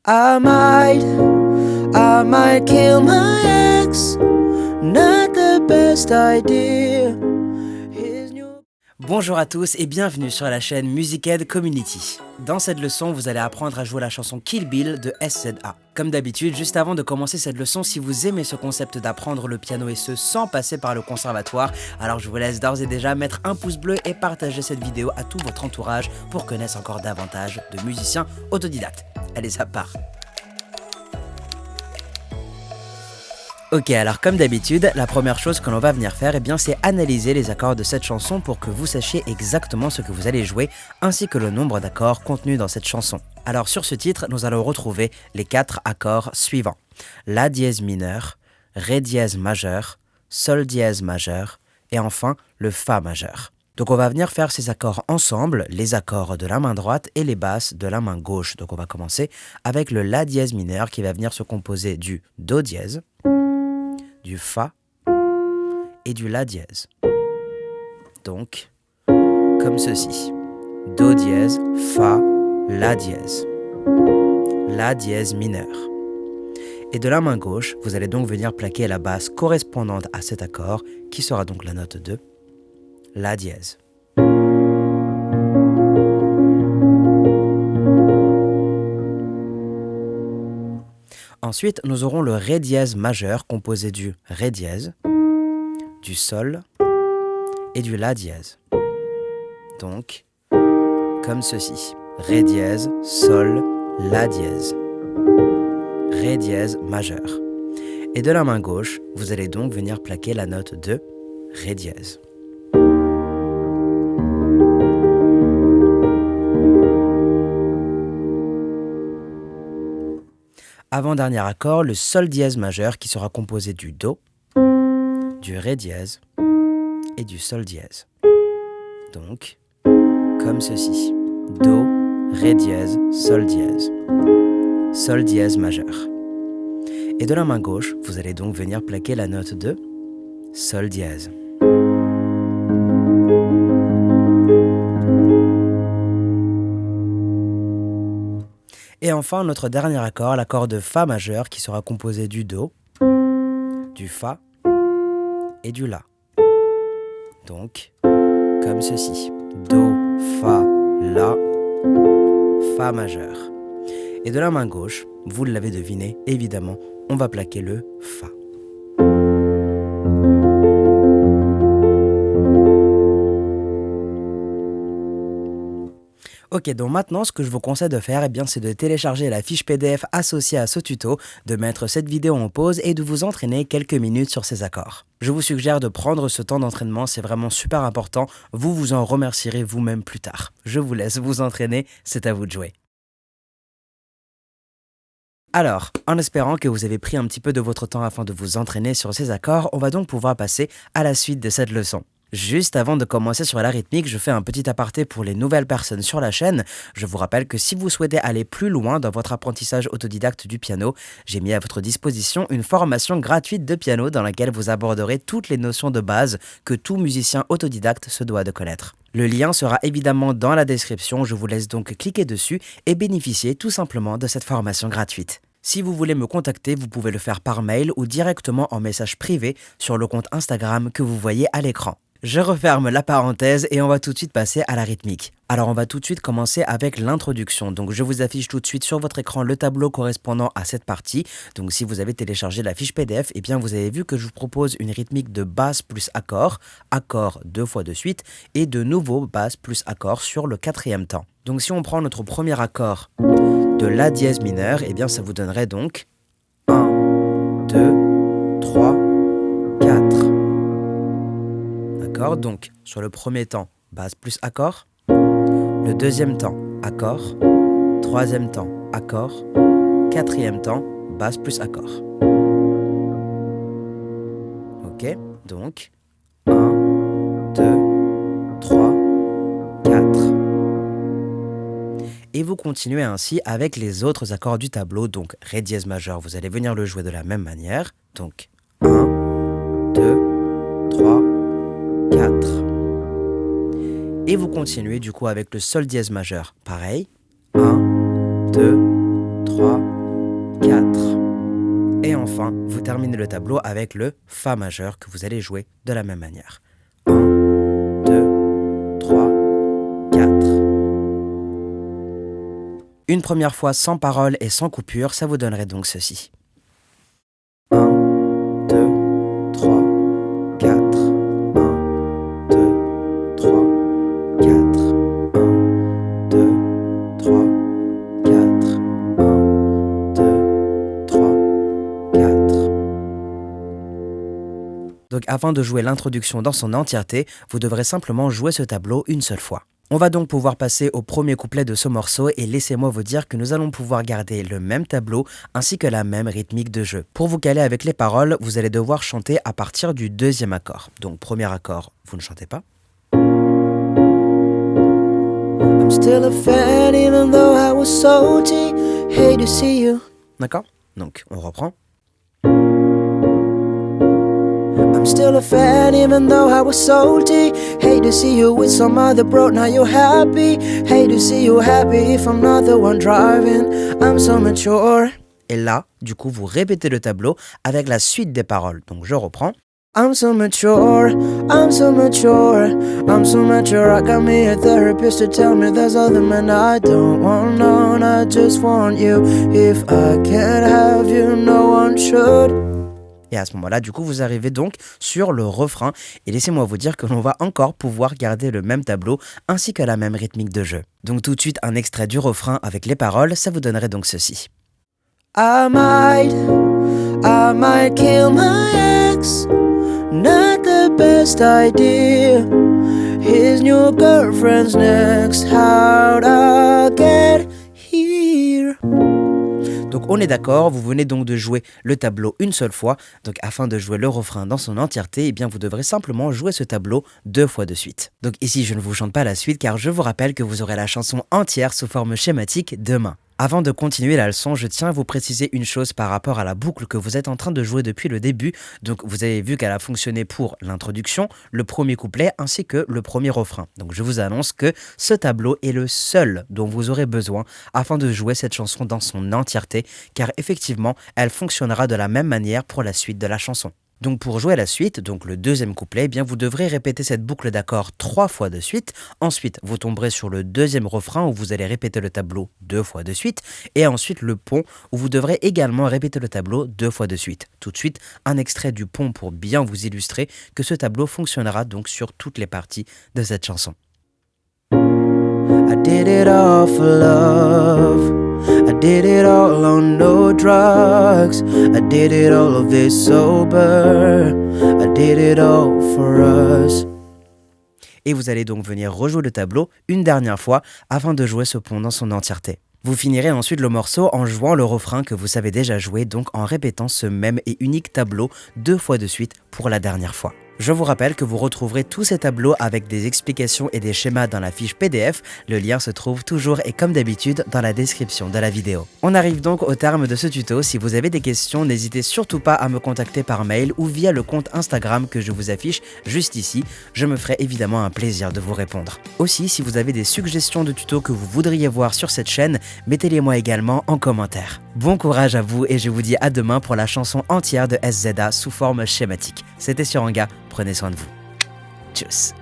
I might kill my ex. Not the best idea. Bonjour à tous et bienvenue sur la chaîne Music-Ed Community. Dans cette leçon, vous allez apprendre à jouer la chanson Kill Bill de SZA. Comme d'habitude, juste avant de commencer cette leçon, si vous aimez ce concept d'apprendre le piano et ce sans passer par le conservatoire, alors je vous laisse d'ores et déjà mettre un pouce bleu et partager cette vidéo à tout votre entourage pour connaître encore davantage de musiciens autodidactes. Allez, ça part. Ok, alors comme d'habitude, la première chose que l'on va venir faire, c'est analyser les accords de cette chanson pour que vous sachiez exactement ce que vous allez jouer, ainsi que le nombre d'accords contenus dans cette chanson. Alors sur ce titre, nous allons retrouver les 4 accords suivants. La dièse mineur, Ré dièse majeur, Sol dièse majeur, et enfin le Fa majeur. Donc on va venir faire ces accords ensemble, les accords de la main droite et les basses de la main gauche. Donc on va commencer avec le La dièse mineur qui va venir se composer du Do dièse, du Fa et du La dièse. Donc, comme ceci. Do dièse, Fa, La dièse mineur. Et de la main gauche, vous allez donc venir plaquer la basse correspondante à cet accord, qui sera donc la note de La dièse. Ensuite, nous aurons le Ré dièse majeur composé du Ré dièse, du Sol et du La dièse. Donc, comme ceci. Ré dièse, Sol, La dièse. Ré dièse majeur. Et de la main gauche, vous allez donc venir plaquer la note de Ré dièse. Avant-dernier accord, le Sol dièse majeur qui sera composé du Do, du Ré dièse et du Sol dièse. Donc, comme ceci. Do, Ré dièse, Sol dièse majeur. Et de la main gauche, vous allez donc venir plaquer la note de Sol dièse. Et enfin, notre dernier accord, l'accord de Fa majeur qui sera composé du Do, du Fa et du La. Donc, comme ceci. Do, Fa, La, Fa majeur. Et de la main gauche, vous l'avez deviné, évidemment, on va plaquer le Fa. Ok, donc maintenant, ce que je vous conseille de faire, c'est de télécharger la fiche PDF associée à ce tuto, de mettre cette vidéo en pause et de vous entraîner quelques minutes sur ces accords. Je vous suggère de prendre ce temps d'entraînement, c'est vraiment super important, vous vous en remercierez vous-même plus tard. Je vous laisse vous entraîner, c'est à vous de jouer. Alors, en espérant que vous avez pris un petit peu de votre temps afin de vous entraîner sur ces accords, on va donc pouvoir passer à la suite de cette leçon. Juste avant de commencer sur la rythmique, je fais un petit aparté pour les nouvelles personnes sur la chaîne. Je vous rappelle que si vous souhaitez aller plus loin dans votre apprentissage autodidacte du piano, j'ai mis à votre disposition une formation gratuite de piano dans laquelle vous aborderez toutes les notions de base que tout musicien autodidacte se doit de connaître. Le lien sera évidemment dans la description, je vous laisse donc cliquer dessus et bénéficier tout simplement de cette formation gratuite. Si vous voulez me contacter, vous pouvez le faire par mail ou directement en message privé sur le compte Instagram que vous voyez à l'écran. Je referme la parenthèse et on va tout de suite passer à la rythmique. Alors on va tout de suite commencer avec l'introduction. Donc je vous affiche tout de suite sur votre écran le tableau correspondant à cette partie. Donc si vous avez téléchargé la fiche PDF, vous avez vu que je vous propose une rythmique de basse plus accord 2 fois de suite et de nouveau basse plus accord sur le 4e temps. Donc si on prend notre premier accord de La dièse mineur, ça vous donnerait donc 1, 2, 3, 4. D'accord, donc sur le premier temps, basse plus accord. Le deuxième temps, accord. Troisième temps, accord. Quatrième temps, basse plus accord. Ok, donc 1, 2, 3, 4. Et vous continuez ainsi avec les autres accords du tableau. Donc Ré dièse majeur, vous allez venir le jouer de la même manière. Donc 1, 2, 3, 4. Et vous continuez du coup avec le Sol dièse majeur. Pareil. 1, 2, 3, 4. Et enfin, vous terminez le tableau avec le Fa majeur que vous allez jouer de la même manière. 1, 2, 3, 4. Une première fois sans parole et sans coupure, ça vous donnerait donc ceci. 1, 2, 3, 4. 1, 2, 3, 4. 1, 2, 3, 4. 1, 2, 3, 4. Donc afin de jouer l'introduction dans son entièreté, vous devrez simplement jouer ce tableau une seule fois. On va donc pouvoir passer au premier couplet de ce morceau et laissez-moi vous dire que nous allons pouvoir garder le même tableau ainsi que la même rythmique de jeu. Pour vous caler avec les paroles, vous allez devoir chanter à partir du deuxième accord. Donc premier accord, vous ne chantez pas. I'm still a fan even though I was salty. Hate to see you. D'accord? Donc on reprend. I'm still a fan even though I was salty. Hate to see you with some other bro, now you're happy. Hate to see you happy if I'm not the one driving. I'm so mature. Et là, du coup, vous répétez le tableau avec la suite des paroles. Donc je reprends. I'm so mature, I'm so mature, I'm so mature. I got me a therapist to tell me there's other men I don't want none. I just want you. If I can't have you, no one should. Et à ce moment-là, du coup, vous arrivez donc sur le refrain. Et laissez-moi vous dire que l'on va encore pouvoir garder le même tableau ainsi que la même rythmique de jeu. Donc tout de suite, un extrait du refrain avec les paroles, ça vous donnerait donc ceci. I might kill my ex. Not the best idea. His new girlfriend's next. How'd I get here? Donc on est d'accord, vous venez donc de jouer le tableau une seule fois. Donc afin de jouer le refrain dans son entièreté, eh bien vous devrez simplement jouer ce tableau 2 fois de suite. Donc ici je ne vous chante pas la suite car je vous rappelle que vous aurez la chanson entière sous forme schématique demain. Avant de continuer la leçon, je tiens à vous préciser une chose par rapport à la boucle que vous êtes en train de jouer depuis le début. Donc vous avez vu qu'elle a fonctionné pour l'introduction, le premier couplet ainsi que le premier refrain. Donc je vous annonce que ce tableau est le seul dont vous aurez besoin afin de jouer cette chanson dans son entièreté, car effectivement, elle fonctionnera de la même manière pour la suite de la chanson. Donc pour jouer la suite, donc le deuxième couplet, eh bien vous devrez répéter cette boucle d'accords 3 fois de suite. Ensuite, vous tomberez sur le deuxième refrain où vous allez répéter le tableau 2 fois de suite. Et ensuite le pont où vous devrez également répéter le tableau 2 fois de suite. Tout de suite, un extrait du pont pour bien vous illustrer que ce tableau fonctionnera donc sur toutes les parties de cette chanson. I did it all for love. I did it all on no drugs. I did it all of this sober. I did it all for us. Et vous allez donc venir rejouer le tableau une dernière fois afin de jouer ce pont dans son entièreté. Vous finirez ensuite le morceau en jouant le refrain que vous savez déjà jouer, donc en répétant ce même et unique tableau 2 fois de suite pour la dernière fois. Je vous rappelle que vous retrouverez tous ces tableaux avec des explications et des schémas dans la fiche PDF. Le lien se trouve toujours et comme d'habitude dans la description de la vidéo. On arrive donc au terme de ce tuto. Si vous avez des questions, n'hésitez surtout pas à me contacter par mail ou via le compte Instagram que je vous affiche juste ici. Je me ferai évidemment un plaisir de vous répondre. Aussi, si vous avez des suggestions de tutos que vous voudriez voir sur cette chaîne, mettez-les moi également en commentaire. Bon courage à vous et je vous dis à demain pour la chanson entière de SZA sous forme schématique. C'était Suranga, prenez soin de vous. Tchuss.